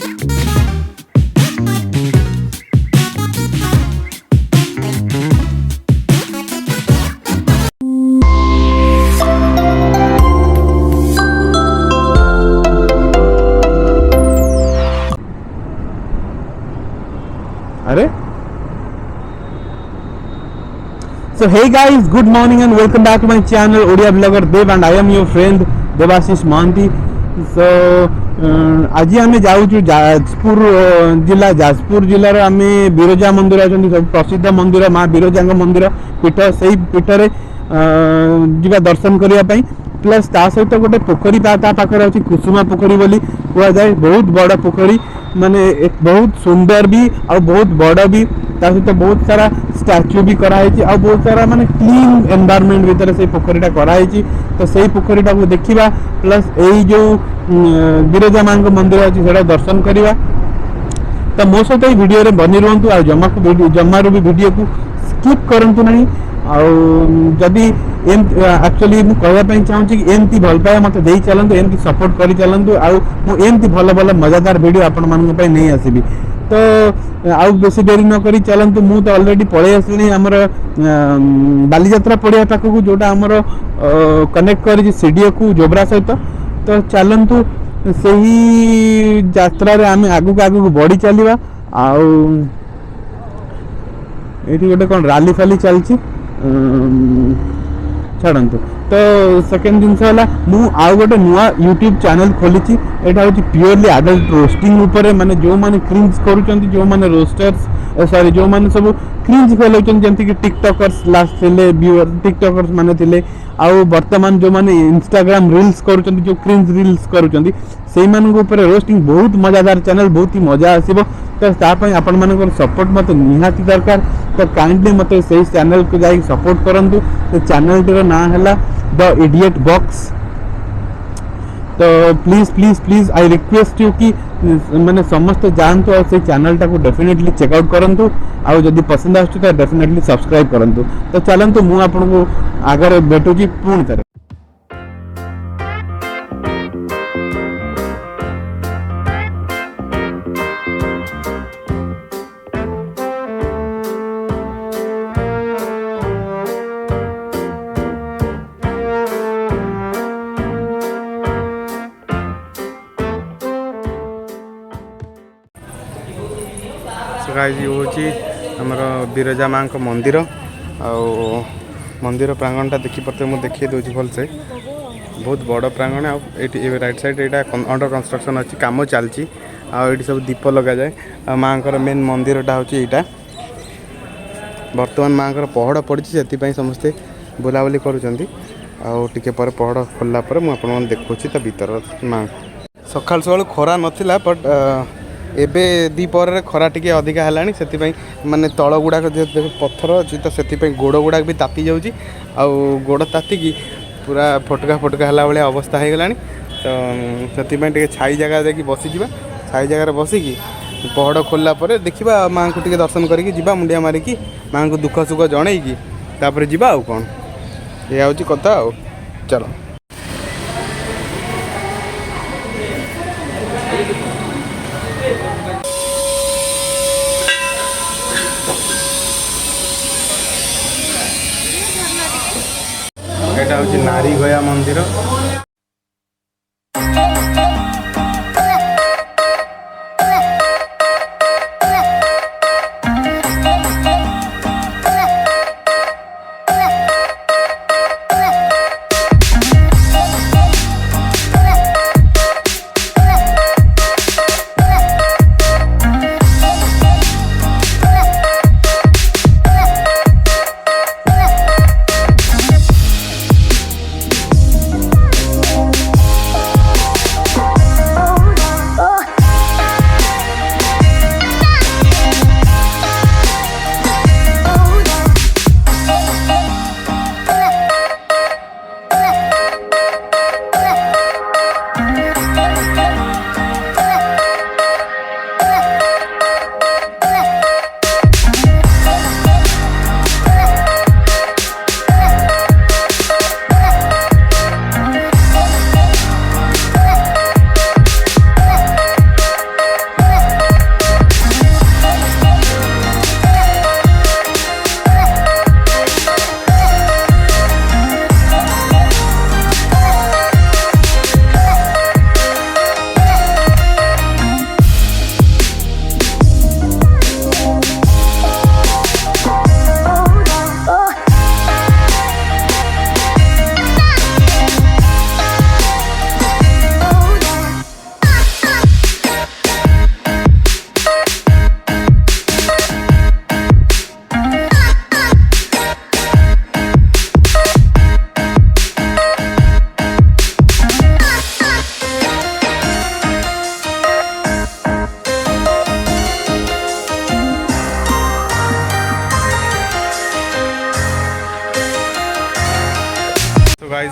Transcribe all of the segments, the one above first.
अरे so hey guys, good morning and welcome back to my channel ODIA blogger Dev and I am your friend Devashish Mohanty. So आज आम जाऊँ जाजपुर जिला रो आम बिरजा मंदिर अच्छे सब प्रसिद्ध मंदिर माँ बिरजा मंदिर पीठ से पीठ जा दर्शन करने प्लस ता सहित गोटे पोखरी पाखे अच्छी कुसुमा पोखरी बोली कह जाए बहुत बड़ पोखरी माने एक बहुत सुंदर भी और बहुत बड़ भी ता सहित बहुत सारा स्टैच्यू भी कराई और बहुत सारा माने क्लीन एनवायरनमेंट भीतर से पोखरीटा कराई तो सही पोखरीटा को देखा प्लस यही जो बिरजा माँ मंदिर अच्छी से दर्शन करवा तो मो सहित ये वीडियो बनी रुहतु आ जमारू भी वीडियो को स्किप करंतु नहीं जदि एक्चुअली मुझे कहवाई चाहूँगी कि एमती भल पाए मत दे चलतु एमती सपोर्ट कर चलतु आमती भल भल मजादार वीडियो आपण मानी नहीं आसबि तो आउ बेसी देरी न करी चलतु मु तो ऑलरेडी पड़े आसली आमर बालीजात्रा पड़िया पाखक जोटा आमर कनेक्ट कर सीडीए को जोब्रा सहित तो चलतु से ही यात्रा आम आगू आगू बढ़ी चलवा ये गोटे कौन राली फाली चलती छाड़ू तो सेकेंड जिनस है आउ गोटे नुआ यूट्यूब चैनल खोली यहाँ हूँ प्योरली आडल्ट रोस्टिंग उपर माने जो माने क्रिंज करुँच जो माने रोस्टर्स सॉरी जो माने सब क्रिंज फैलाउछन जमती कि टिकटॉकर्स लास्ट थे व्यूअर टिकटॉकर्स माने थिले आउ वर्तमान जो माने इंस्टाग्राम रील्स करुँच जो क्रिंज रील्स करुँच से रोस्टिंग बहुत मजादार चैनल बहुत ही मजा आसो तो तापाई आपण मान सपोर्ट मत निहाती दरकार तो काइंडली मत से चैनल को जाई सपोर्ट करंतु तो चैनल टीर ना है द इडियट बॉक्स तो please please please I request you कि मैंने समस्त जानतु और से चैनल टाको डेफिनेटली चेकआउट करंतु आउ जदि पसंद आछुची तो डेफिनेटली सब्सक्राइब करंतु तो चलंतु मु आपनको आगे भेटुची पुणी थरे गाइज ये आमर बिरजा माँ मंदिर मंदिर प्रांगणटा देखिपे मुझे देखी दूसरी भल से बहुत बड़ प्रांगण ये राइट साइड यहाँ अंडर कंस्ट्रक्शन अच्छी कम चलती आठ सब दीप लग जाए माँ मेन मंदिरटा हूँ यहाँ बर्तमान माँ पहड़ पड़ी से समस्ते बुलाबुली करुँचे पर पहड़ खोलला मुझे देखुची भीतर माँ सकाल सकाल खरा नाला बट एबे दीपर खरा टिके अधिका है से माने तल गुड़ाक पत्थर अच्छी तो से गोड़ गुड़ाक भी ताती जाऊँगी गोड़ तातिकी पूरा फटका फटका है भाया अवस्था हो गला तो से छाई जगह देखिए बसीजा छाई जगार बसिकी पहड़ खोलला देखा माँ को दर्शन करके मुंडिया मारिकी माँ को दुख सुख जनईकी तापर जीवा आउ कौन ये हूँ कथा चलो यहाँ हूँ नारी गया मंदिर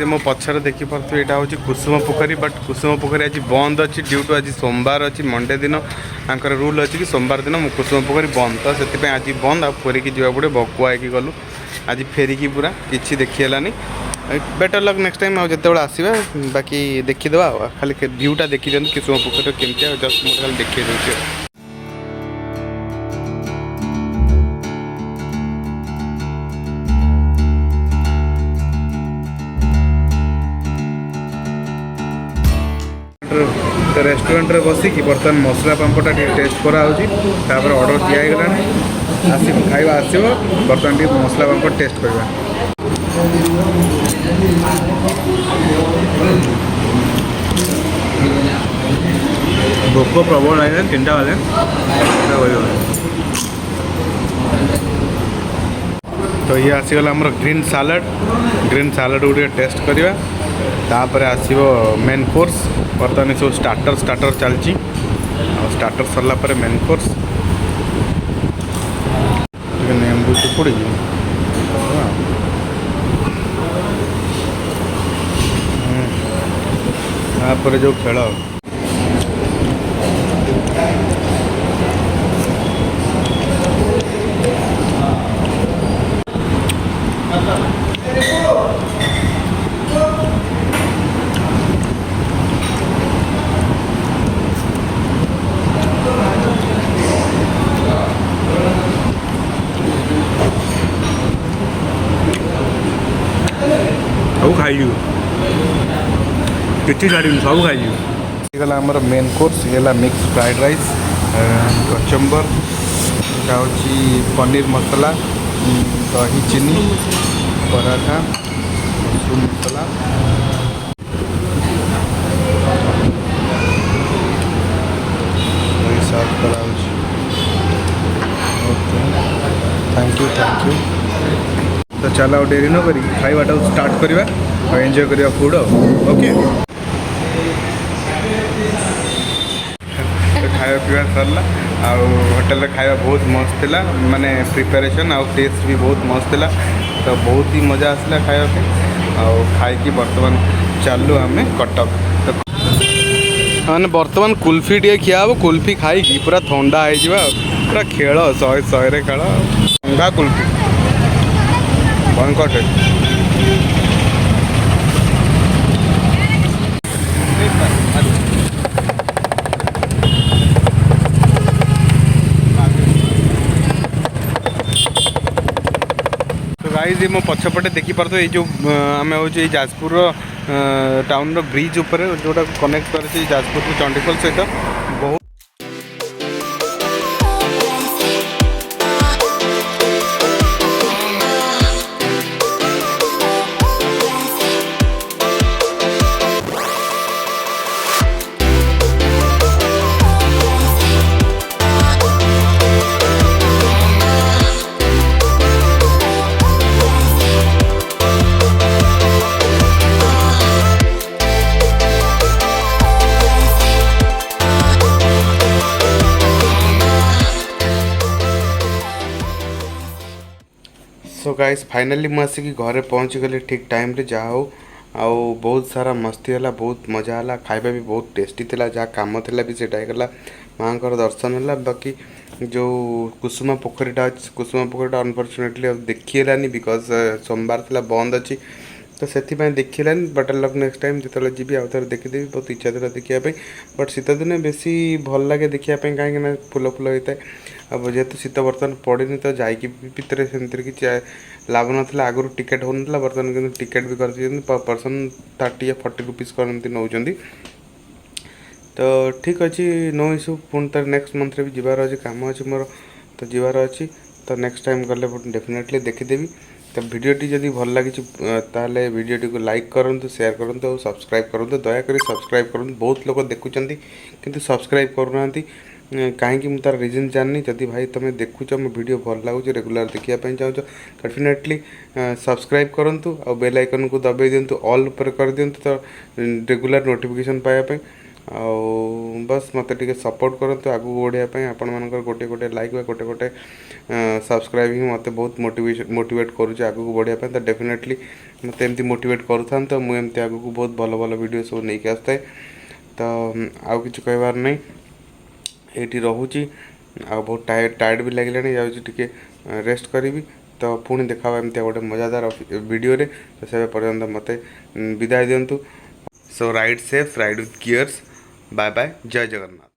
गाइस मो पछर देखि परथु एटा होची कुसुम पोखरी बट कुसुम पोखरी आज बंद अछि ड्यू टू आज सोमवार अछि मंडे दिन आंकर रूल अछि कि सोमवार दिन कुसुम पोखरी बंद तो सेति पे आज बंद आ फेरी की जीवा पड़े भकुआ की गलु आज फेरी की पूरा किछि देखि हेलानी बेटर लक नेक्स्ट टाइम आ जते बेला आसीबा बाकी देखि देबा खाली व्यूटा देखि जन कुसुम पोखरी केमतिया जस्ट मो खाली देखि देउछि तो रेस्टोरेंट रे बसी कि बर्तमान मसला पांपटा टेस्ट करा होची ऑर्डर दिया गलानी आसी खाइबा आसीबो बर्तमान टी मसला पांपट टेस्ट करबा भोक प्रबल आइले 3टा वाले तो ये आसीगला हमर ग्रीन सैलड गुटे टेस्ट करवा तापर आसीबो मेन कोर्स बर्तमान सब स्टार्टर चलची स्टार्टर सरला पर मेन कोर्स नेम्बू चुपुड़ी तापर जो खेल सब खाइलु किसी छाड़ी सब खाइलु गला हमर मेन कोर्स ये mix fried rice कचम्बर paneer masala दही चीनी पराठा मशरूम मसाला सर्व करा ओके थैंक यू तो चलो डेरी न करी खाइबाटा स्टार्ट करवा और एंजॉय करवा फूड ओके तो खाया पीवा सरला आउ होटल खाया बहुत मस्त थिला माने प्रिपरेशन आउ टेस्ट भी बहुत मस्त थिला तो बहुत ही मजा आसला खाया पे आउ खाई की वर्तमान चालू आमे कटक तो माने वर्तमान कुल्फी टे खिया हो कुल्फी खाई की पूरा ठंडा हो जिवा पूरा खेल 100 रे खेल ठंडा कुल्फी कटे तो गाइस मो पछपटे देखी पार्थ ये जो आम हूँ जाजपुर टाउन ब्रिज ऊपर जोटा कनेक्ट कर जाजपुर चंडीखोल सहित बहुत सो गाइस फाइनली मुझे घरे पहुँची गली ठीक टाइम रे जा हो आउ बहुत सारा मस्ती है बहुत मजा है खाଇବା भी बहुत टेस्टी थिला जहाँ काम थिला भी सेटा गला माँ का दर्शन है बाकी जो कुसुमा पोखरीटा कुसुमा पोखरीटा अनफॉर्चुनेटली अब देखिलानी बिकज सोमवार थिला बंद अच्छी तो से देखिलानी बट लक नेक्स्ट टाइम जो जी आउ थे देखीदेवी बहुत इच्छा था देखापी बट शीत दिन बेसी भल लगे देखापी कहीं फुल फुल होता है अब जेहेतु शीत बर्तमान पड़ेनि तो जाकि भितर से किसी लाभ ना आगुरी टिकेट हो ना बर्तमान कि टिकेट भी कर पर्सन 30 या 40 रुपीज करती नौ तो ठीक अच्छे नो इश्यू पुणी तर नेक्स्ट मंथ रे भी जीवार अच्छे कम अच्छे मोर तो जीवार अच्छी तो नेक्स्ट टाइम गले डेफिनेटली देखीदेवी तो वीडियोटी जदि भल लगी ताले वीडियोटी को लाइक करूँ शेयर करूँ और सब्सक्राइब करूँ दयाकोरी सब्सक्राइब करूँ बहुत लोग देखुं किंतु सब्सक्राइब करूना कहीं मुझे तार रिजन जाननी जदि भाई तुम देखुच मो वीडियो भल लगुच रेगुलर देखापी चाहो डेफिनेटली सब्सक्राइब करूँ और बेल आइकन को दबाई दिंतु ऑल पर कर दिंतु तो रेगुलर नोटिफिकेशन पाइबा बस मत टे सपोर्ट करते आगू बढ़ापी आपण मानकर गोटे गोटे लाइक गोटे गोटे सब्सक्राइब ही मत बहुत मोटिवेट करुचे आगू बढ़ापी। तो डेफिनेटली मत एमती मोटिवेट करूँ तो मुझे आगू बहुत भल भल वीडियो सब नहीं आसता है। तो आउ कि कहबार नहीं ये रोचे आ बहुत टायर्ड भी लगे जाऊँगी रेस्ट करी। तो पुणी देखा एमती गोटे मजादार वीडियो रे। तो से पर्यंत मत विदाय दिंतु। So ride safe, ride with gears. Bye bye, जय जगन्नाथ।